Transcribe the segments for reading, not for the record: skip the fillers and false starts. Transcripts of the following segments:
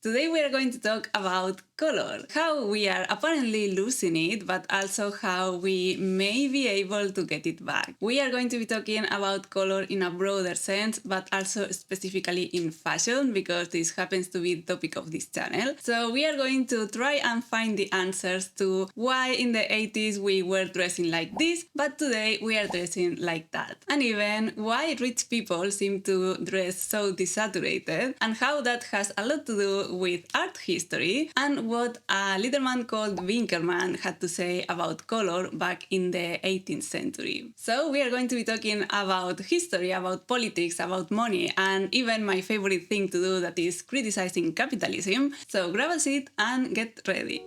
Today we are going to talk about color, how we are apparently losing it, but also how we may be able to get it back. We are going to be talking about color in a broader sense, but also specifically in fashion, because this happens to be the topic of this channel. So we are going to try and find the answers to why in the 80s we were dressing like this, but today we are dressing like that. And even why rich people seem to dress so desaturated, and how that has a lot to do with art history, and what a little man called Winkelmann had to say about color back in the 18th century. So we are going to be talking about history, about politics, about money, and even my favorite thing to do, that is criticizing capitalism. So grab a seat and get ready.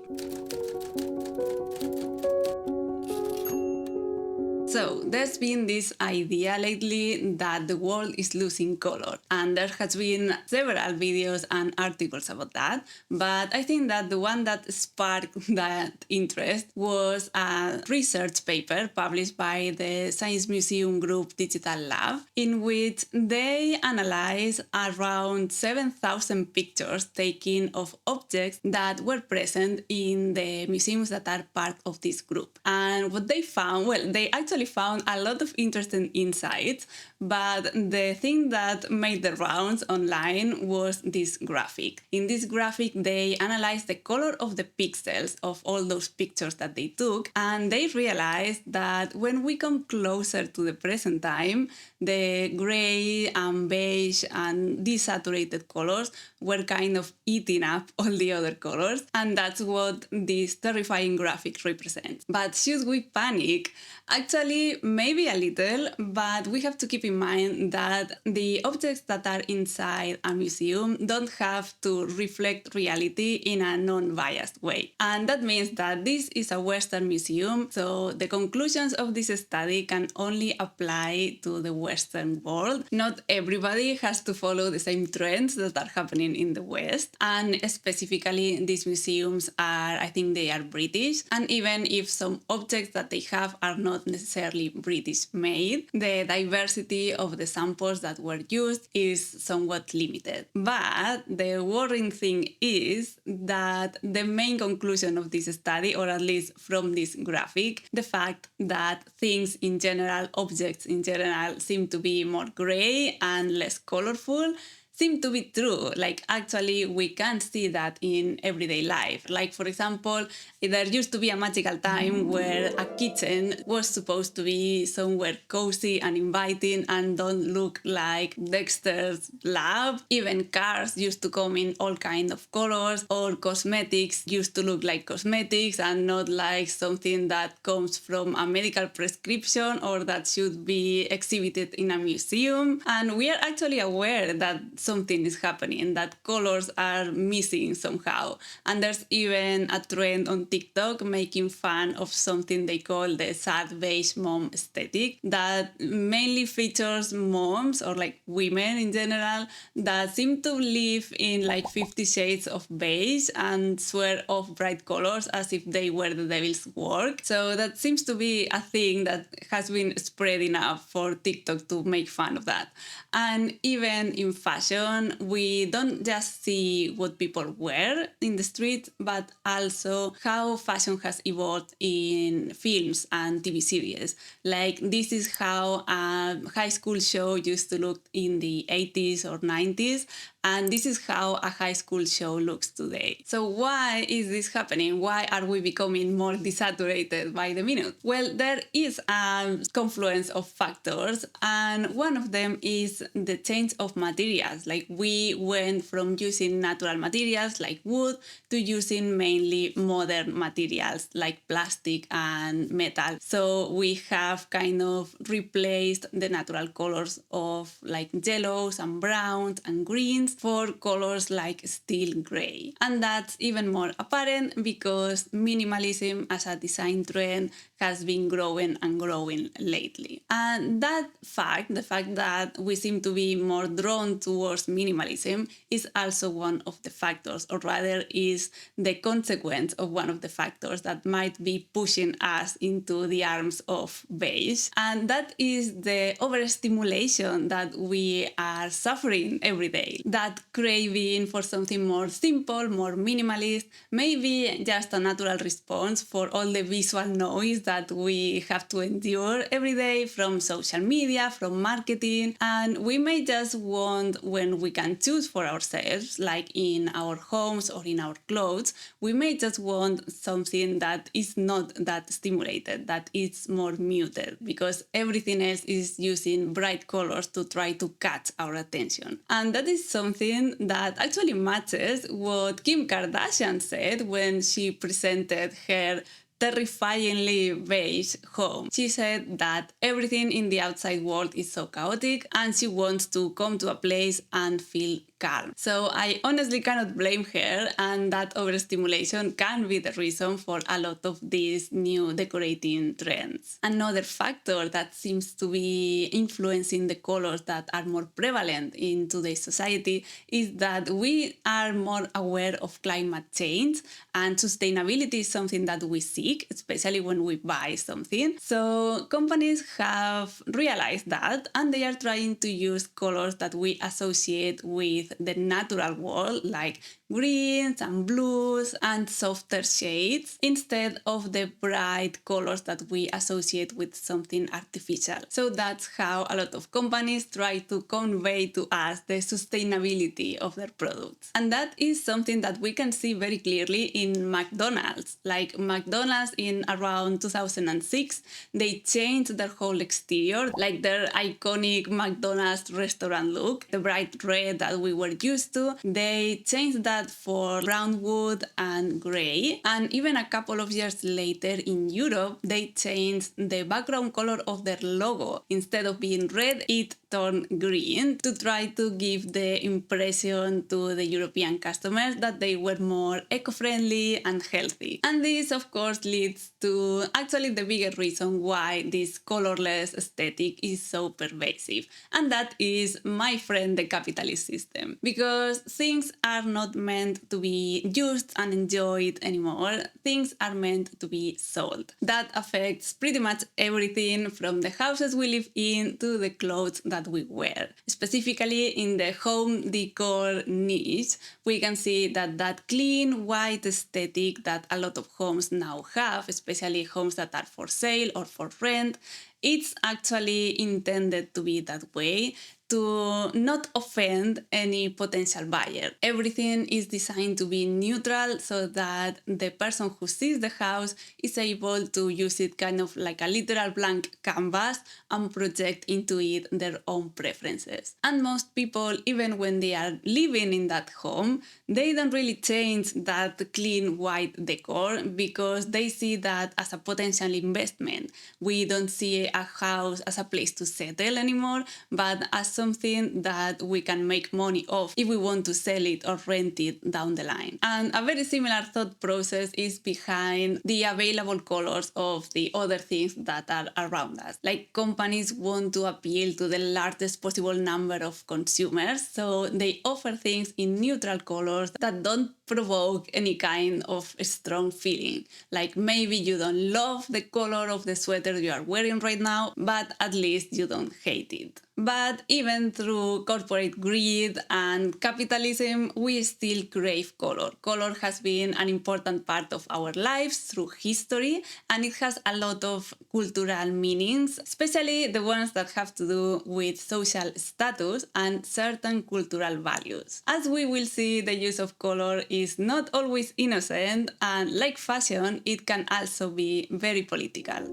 So there's been this idea lately that the world is losing color, and there has been several videos and articles about that, but I think that the one that sparked that interest was a research paper published by the Science Museum Group Digital Lab, in which they analyzed around 7,000 pictures taken of objects that were present in the museums that are part of this group. And what they found, well, they actually found a lot of interesting insights, but the thing that made the rounds online was this graphic. In this graphic, they analyzed the color of the pixels of all those pictures that they took, and they realized that when we come closer to the present time, the gray and beige and desaturated colors were kind of eating up all the other colors, and that's what this terrifying graphic represents. But should we panic? Actually, maybe a little, but we have to keep in mind that the objects that are inside a museum don't have to reflect reality in a non-biased way. And that means that this is a Western museum, so the conclusions of this study can only apply to the Western world. Not everybody has to follow the same trends that are happening in the West, and specifically these museums are, I think they are British, and even if some objects that they have are not necessarily British made, the diversity of the samples that were used is somewhat limited. But the worrying thing is that the main conclusion of this study, or at least from this graphic, the fact that things in general, objects in general, seem to be more gray and less colorful, seem to be true. Like, actually, we can see that in everyday life. Like, for example, there used to be a magical time where a kitchen was supposed to be somewhere cozy and inviting and don't look like Dexter's lab. Even cars used to come in all kinds of colors, or cosmetics used to look like cosmetics and not like something that comes from a medical prescription or that should be exhibited in a museum. And we are actually aware that something is happening, that colors are missing somehow. And there's even a trend on TikTok making fun of something they call the sad beige mom aesthetic, that mainly features moms, or like women in general, that seem to live in like 50 shades of beige and swear off bright colors as if they were the devil's work. So that seems to be a thing that has been spread enough for TikTok to make fun of that. And even in fashion, we don't just see what people wear in the street, but also how fashion has evolved in films and TV series. Like, this is how a high school show used to look in the 80s or 90s, and this is how a high school show looks today. So why is this happening? Why are we becoming more desaturated by the minute? Well, there is a confluence of factors, and one of them is the change of materials. Like, we went from using natural materials like wood to using mainly modern materials like plastic and metal. So we have kind of replaced the natural colors of like yellows and browns and greens for colors like steel gray. And that's even more apparent because minimalism as a design trend has been growing and growing lately. And that fact, the fact that we seem to be more drawn towards minimalism, is also one of the factors, or rather is the consequence of one of the factors that might be pushing us into the arms of beige. And that is the overstimulation that we are suffering every day. That that craving for something more simple, more minimalist, maybe just a natural response for all the visual noise that we have to endure every day from social media, from marketing, and we may just want, when we can choose for ourselves, like in our homes or in our clothes, we may just want something that is not that stimulated, that is more muted, because everything else is using bright colors to try to catch our attention. And that is something that actually matches what Kim Kardashian said when she presented her terrifyingly beige home. She said that everything in the outside world is so chaotic and she wants to come to a place and feel calm. So I honestly cannot blame her, and that overstimulation can be the reason for a lot of these new decorating trends. Another factor that seems to be influencing the colors that are more prevalent in today's society is that we are more aware of climate change, and sustainability is something that we seek, especially when we buy something. So companies have realized that, and they are trying to use colors that we associate with the natural world, like greens and blues and softer shades, instead of the bright colors that we associate with something artificial. So that's how a lot of companies try to convey to us the sustainability of their products. And that is something that we can see very clearly in McDonald's. Like McDonald's in around 2006, they changed their whole exterior, like their iconic McDonald's restaurant look, the bright red that we were used to. They changed that for brown wood and grey, and even a couple of years later in Europe they changed the background color of their logo. Instead of being red, it turned green to try to give the impression to the European customers that they were more eco-friendly and healthy. And this of course leads to actually the bigger reason why this colorless aesthetic is so pervasive, and that is, my friend, the capitalist system. Because things are not meant to be used and enjoyed anymore, things are meant to be sold. That affects pretty much everything from the houses we live in to the clothes that we wear. Specifically in the home decor niche, we can see that that clean white aesthetic that a lot of homes now have, especially homes that are for sale or for rent, it's actually intended to be that way, to not offend any potential buyer. Everything is designed to be neutral so that the person who sees the house is able to use it kind of like a literal blank canvas and project into it their own preferences. And most people, even when they are living in that home, they don't really change that clean white decor because they see that as a potential investment. We don't see a house as a place to settle anymore, but as something that we can make money off if we want to sell it or rent it down the line. And a very similar thought process is behind the available colors of the other things that are around us. Like, companies want to appeal to the largest possible number of consumers, so they offer things in neutral colors that don't provoke any kind of strong feeling. Like, maybe you don't love the color of the sweater you are wearing right now, but at least you don't hate it. But even through corporate greed and capitalism, we still crave color. Color has been an important part of our lives through history, and it has a lot of cultural meanings, especially the ones that have to do with social status and certain cultural values. As we will see, the use of color is not always innocent, and like fashion, it can also be very political.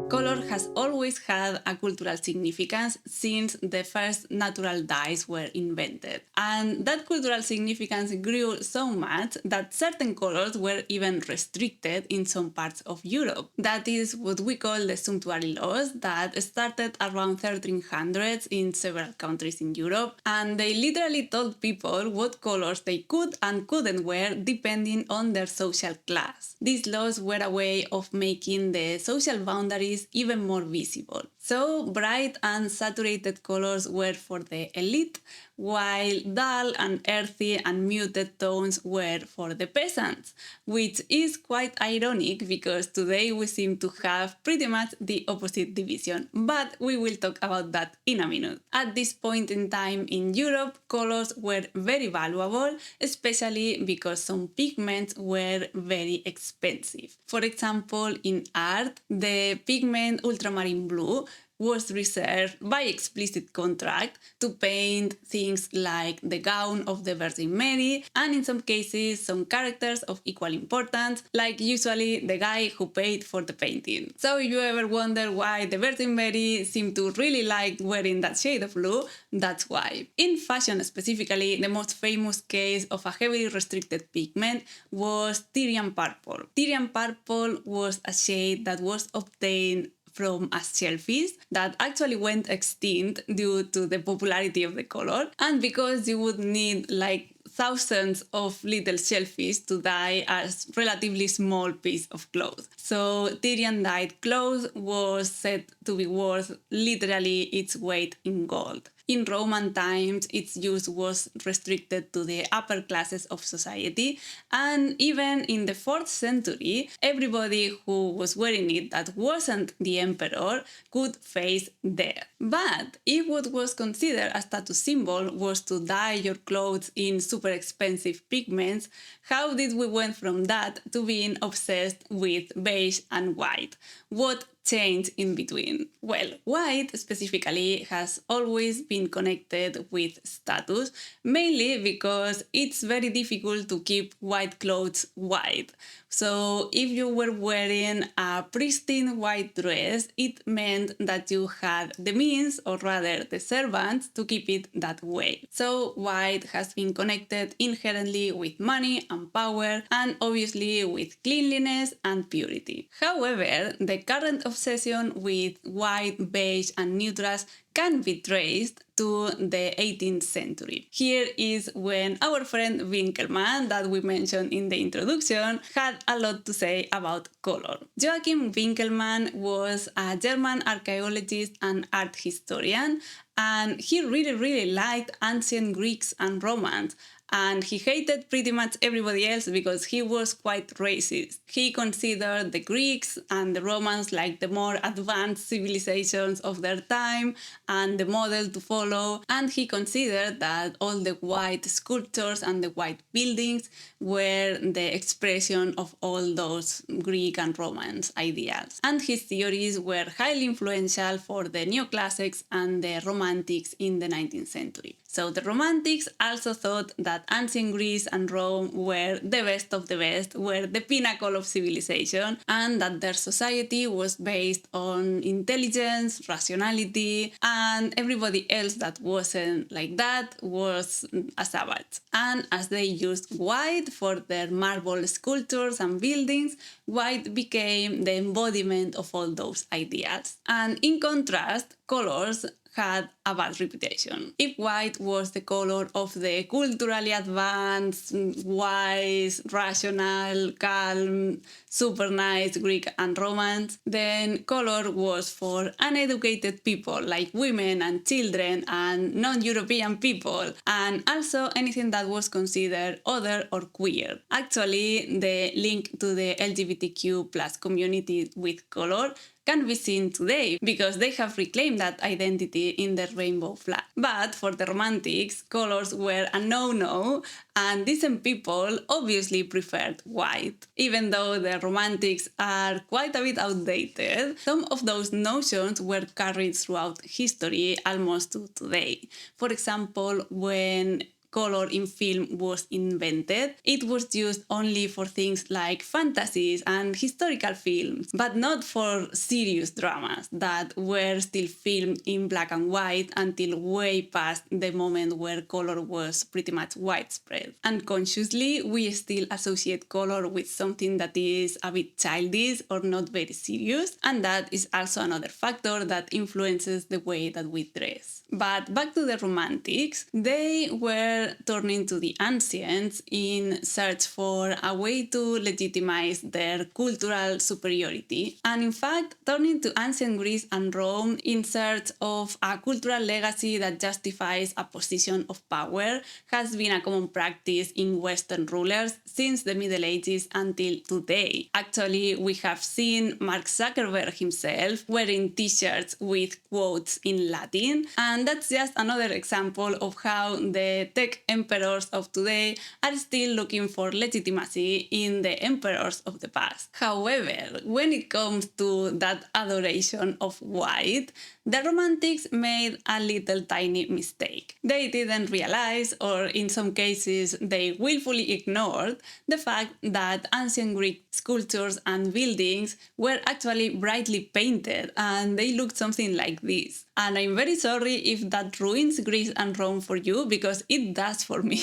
Color has always had a cultural significance since the first natural dyes were invented. And that cultural significance grew so much that certain colors were even restricted in some parts of Europe. That is what we call the sumptuary laws that started around 1300s in several countries in Europe. And they literally told people what colors they could and couldn't wear depending on their social class. These laws were a way of making the social boundaries even more visible. So bright and saturated colors were for the elite, while dull and earthy and muted tones were for the peasants, which is quite ironic because today we seem to have pretty much the opposite division, but we will talk about that in a minute. At this point in time in Europe, colors were very valuable, especially because some pigments were very expensive. For example, in art, the pigment ultramarine blue was reserved by explicit contract to paint things like the gown of the Virgin Mary, and in some cases some characters of equal importance, like usually the guy who paid for the painting. So if you ever wonder why the Virgin Mary seemed to really like wearing that shade of blue, that's why. In fashion specifically, the most famous case of a heavily restricted pigment was Tyrian purple. Tyrian purple was a shade that was obtained from a shellfish that actually went extinct due to the popularity of the color, and because you would need like thousands of little shellfish to dye a relatively small piece of cloth. So Tyrian dyed cloth was said to be worth literally its weight in gold. In Roman times, its use was restricted to the upper classes of society, and even in the 4th century, everybody who was wearing it that wasn't the emperor could face death. But if what was considered a status symbol was to dye your clothes in super expensive pigments, how did we went from that to being obsessed with beige and white? What changed in between? Well, white specifically has always been connected with status, mainly because it's very difficult to keep white clothes white. So if you were wearing a pristine white dress, it meant that you had the means, or rather the servants, to keep it that way. So white has been connected inherently with money and power, and obviously with cleanliness and purity. However, the current obsession with white, beige and neutrals can be traced to the 18th century. Here is when our friend Winkelmann, that we mentioned in the introduction, had a lot to say about color. Joachim Winkelmann was a German archaeologist and art historian, and he really liked ancient Greeks and Romans, and he hated pretty much everybody else because he was quite racist. He considered the Greeks and the Romans like the more advanced civilizations of their time and the model to follow, and he considered that all the white sculptures and the white buildings were the expression of all those Greek and Romance ideals. And his theories were highly influential for the neoclassics and the Romantics in the 19th century. So the Romantics also thought that ancient Greece and Rome were the best of the best, were the pinnacle of civilization, and that their society was based on intelligence, rationality, and everybody else that wasn't like that was a savage. And as they used white for their marble sculptures and buildings, white became the embodiment of all those ideals. And in contrast, colors had a bad reputation. If white was the color of the culturally advanced, wise, rational, calm, super nice Greek and Romance, then color was for uneducated people like women and children and non-European people, and also anything that was considered other or queer. Actually, the link to the LGBTQ plus community with color can be seen today because they have reclaimed that identity in the rainbow flag. But for the Romantics, colors were a no-no, and decent people obviously preferred white. Even though the Romantics are quite a bit outdated, some of those notions were carried throughout history almost to today. For example, when color in film was invented, it was used only for things like fantasies and historical films, but not for serious dramas that were still filmed in black and white until way past the moment where color was pretty much widespread. Unconsciously, we still associate color with something that is a bit childish or not very serious, and that is also another factor that influences the way that we dress. But back to the Romantics, they were were turning to the ancients in search for a way to legitimize their cultural superiority, and in fact turning to ancient Greece and Rome in search of a cultural legacy that justifies a position of power has been a common practice in Western rulers since the Middle Ages until today. Actually, we have seen Mark Zuckerberg himself wearing t-shirts with quotes in Latin, and that's just another example of how the tech emperors of today are still looking for legitimacy in the emperors of the past. However, when it comes to that adoration of white, the Romantics made a little tiny mistake. They didn't realize, or in some cases they willfully ignored, the fact that ancient Greek sculptures and buildings were actually brightly painted and they looked something like this. And I'm very sorry if that ruins Greece and Rome for you, because it does for me.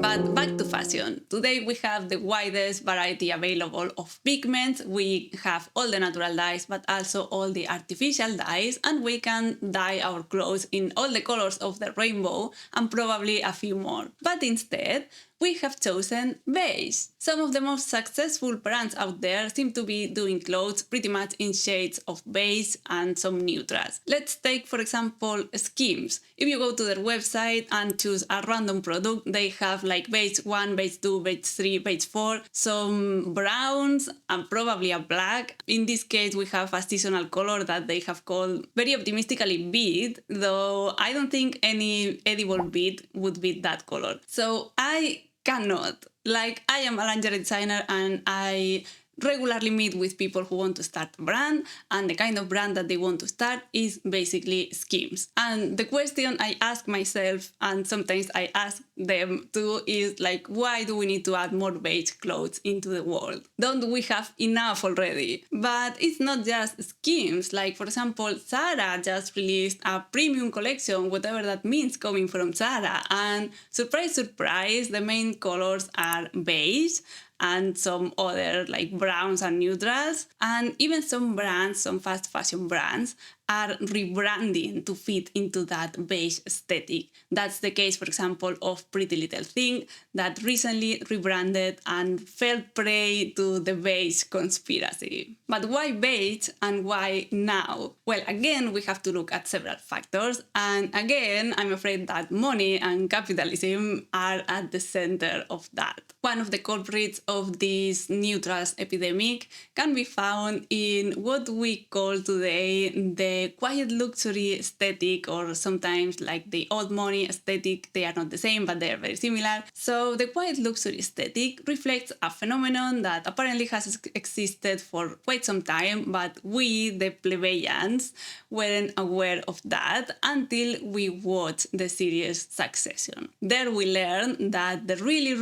But back to fashion. Today we have the widest variety available of pigments. We have all the natural dyes, but also all the artificial dyes, and we can dye our clothes in all the colors of the rainbow and probably a few more. But instead, we have chosen beige. Some of the most successful brands out there seem to be doing clothes pretty much in shades of beige and some neutrals. Let's take, for example, Skims. If you go to their website and choose a random product, they have like beige 1, beige 2, beige 3, beige 4, some browns, and probably a black. In this case, we have a seasonal color that they have called very optimistically bead, though I don't think any edible bead would be that color. So I cannot. Like, I am a lingerie designer and I regularly meet with people who want to start a brand, and the kind of brand that they want to start is basically Skims. And the question I ask myself, and sometimes I ask them too, is like, why do we need to add more beige clothes into the world? Don't we have enough already? But it's not just Skims. Like, for example, Zara just released a premium collection, whatever that means, coming from Zara. And surprise, surprise, the main colors are beige and some other like browns and neutrals, and even some brands, some fast fashion brands, are rebranding to fit into that beige aesthetic. That's the case, for example, of Pretty Little Thing, that recently rebranded and fell prey to the beige conspiracy. But why beige and why now? Well, again, we have to look at several factors, and again, I'm afraid that money and capitalism are at the center of that. One of the culprits of this neutrals epidemic can be found in what we call today the quiet luxury aesthetic, or sometimes like the old money aesthetic. They are not the same, but they are very similar. So the quiet luxury aesthetic reflects a phenomenon that apparently has existed for quite some time, but we, the plebeians, weren't aware of that until we watched the series Succession. There we learned that the really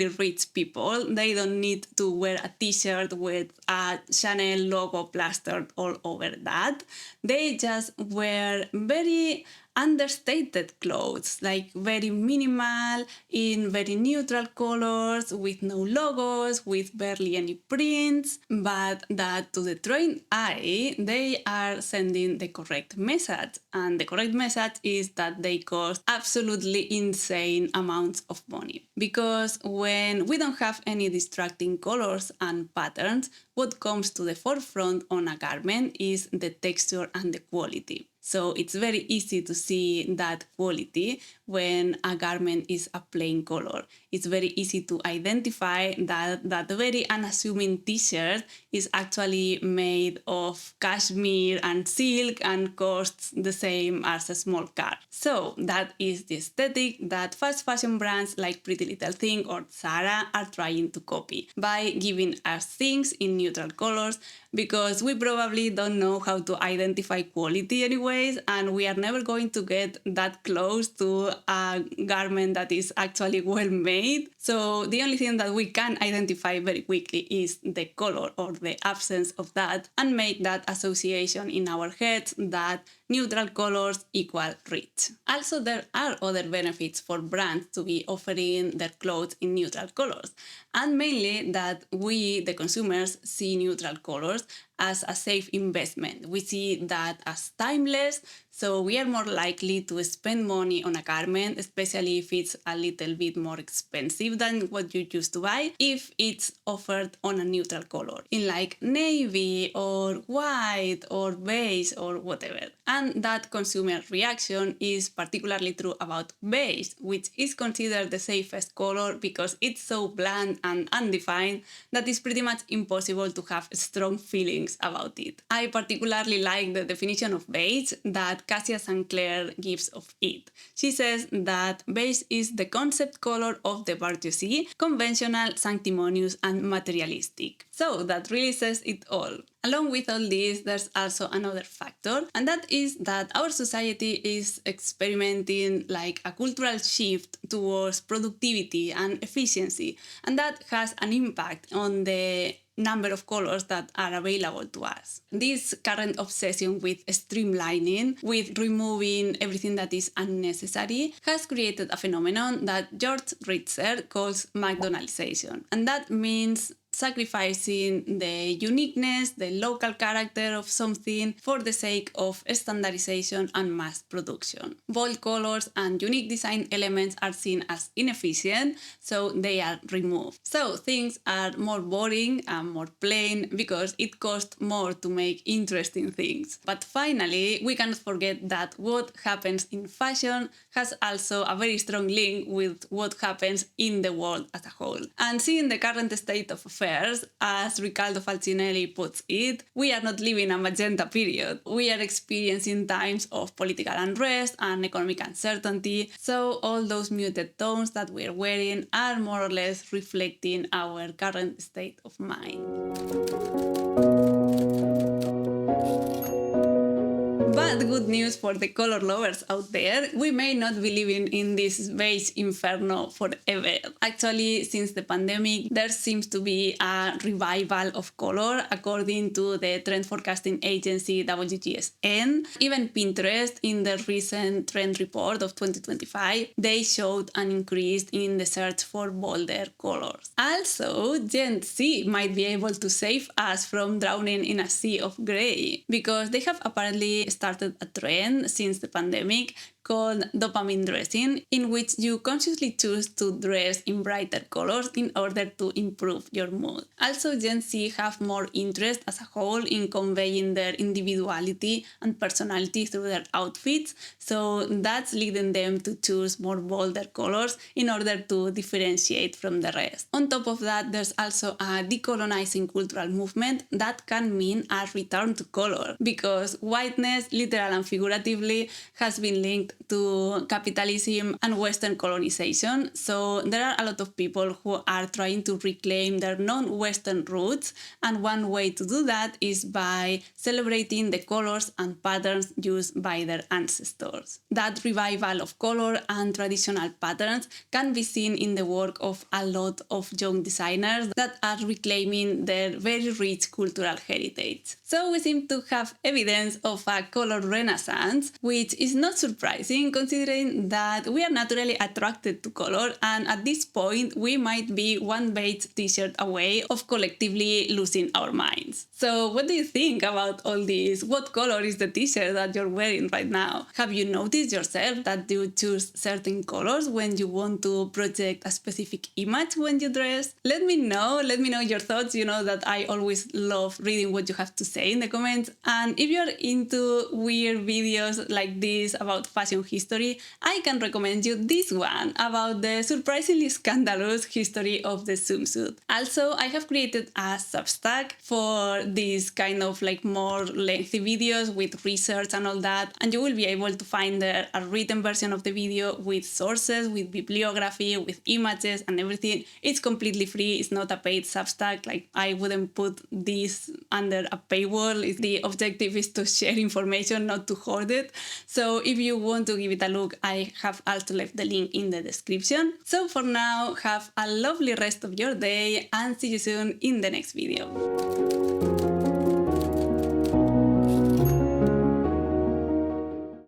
rich people, they don't need to wear a t-shirt with a Chanel logo plastered all over that. They just wear very understated clothes, like very minimal, in very neutral colors, with no logos, with barely any prints, but that to the trained eye, they are sending the correct message. And the correct message is that they cost absolutely insane amounts of money. Because when we don't have any distracting colors and patterns, what comes to the forefront on a garment is the texture and the quality. So it's very easy to see that quality when a garment is a plain color. It's very easy to identify that that very unassuming t-shirt is actually made of cashmere and silk and costs the same as a small car. So that is the aesthetic that fast fashion brands like Pretty Little Thing or Zara are trying to copy by giving us things in neutral colors, because we probably don't know how to identify quality anyways, and we are never going to get that close to a garment that is actually well made. So the only thing that we can identify very quickly is the color or the absence of that, and make that association in our heads that neutral colors equal rich. Also, there are other benefits for brands to be offering their clothes in neutral colors, and mainly that we, the consumers, see neutral colors as a safe investment. We see that as timeless, so we are more likely to spend money on a garment, especially if it's a little bit more expensive than what you used to buy, if it's offered on a neutral color, in like navy or white or beige or whatever. And that consumer reaction is particularly true about beige, which is considered the safest color because it's so bland and undefined that it's pretty much impossible to have strong feelings about it. I particularly like the definition of beige that Cassia Sinclair gives of it. She says that beige is the concept color of the bourgeoisie, conventional, sanctimonious, and materialistic. So that really says it all. Along with all this, there's also another factor, and that is that our society is experimenting like a cultural shift towards productivity and efficiency, and that has an impact on the number of colors that are available to us. This current obsession with streamlining, with removing everything that is unnecessary, has created a phenomenon that George Ritzer calls McDonaldization. And that means sacrificing the uniqueness, the local character of something for the sake of standardization and mass production. Bold colors and unique design elements are seen as inefficient, so they are removed. So things are more boring and more plain because it costs more to make interesting things. But finally, we cannot forget that what happens in fashion has also a very strong link with what happens in the world as a whole. And seeing the current state of affairs, as Riccardo Falcinelli puts it, we are not living a magenta period. We are experiencing times of political unrest and economic uncertainty, so all those muted tones that we're wearing are more or less reflecting our current state of mind. But good news for the color lovers out there, we may not be living in this beige inferno forever. Actually, since the pandemic, there seems to be a revival of color according to the trend forecasting agency WGSN. Even Pinterest, in the recent trend report of 2025, they showed an increase in the search for bolder colors. Also, Gen Z might be able to save us from drowning in a sea of grey, because they have apparently started a trend since the pandemic called dopamine dressing, in which you consciously choose to dress in brighter colors in order to improve your mood. Also, Gen Z have more interest as a whole in conveying their individuality and personality through their outfits, so that's leading them to choose more bolder colors in order to differentiate from the rest. On top of that, there's also a decolonizing cultural movement that can mean a return to color, because whiteness, literal and figuratively, has been linked to capitalism and Western colonization. So there are a lot of people who are trying to reclaim their non-Western roots, and one way to do that is by celebrating the colors and patterns used by their ancestors. That revival of color and traditional patterns can be seen in the work of a lot of young designers that are reclaiming their very rich cultural heritage. So we seem to have evidence of a color renaissance, which is not surprising considering that we are naturally attracted to color, and at this point we might be one beige t-shirt away of collectively losing our minds. So what do you think about all this? What color is the t-shirt that you're wearing right now? Have you noticed yourself that you choose certain colors when you want to project a specific image when you dress? Let me know your thoughts. You know that I always love reading what you have to say in the comments, and if you're into weird videos like this about fashion history, I can recommend you this one about the surprisingly scandalous history of the swimsuit. Also, I have created a Substack for these kind of like more lengthy videos with research and all that, and you will be able to find there a written version of the video with sources, with bibliography, with images and everything. It's completely free. It's not a paid Substack. Like, I wouldn't put this under a paywall. The objective is to share information, not to hoard it. So if you want to give it a look, I have also left the link in the description. So for now, have a lovely rest of your day and see you soon in the next video.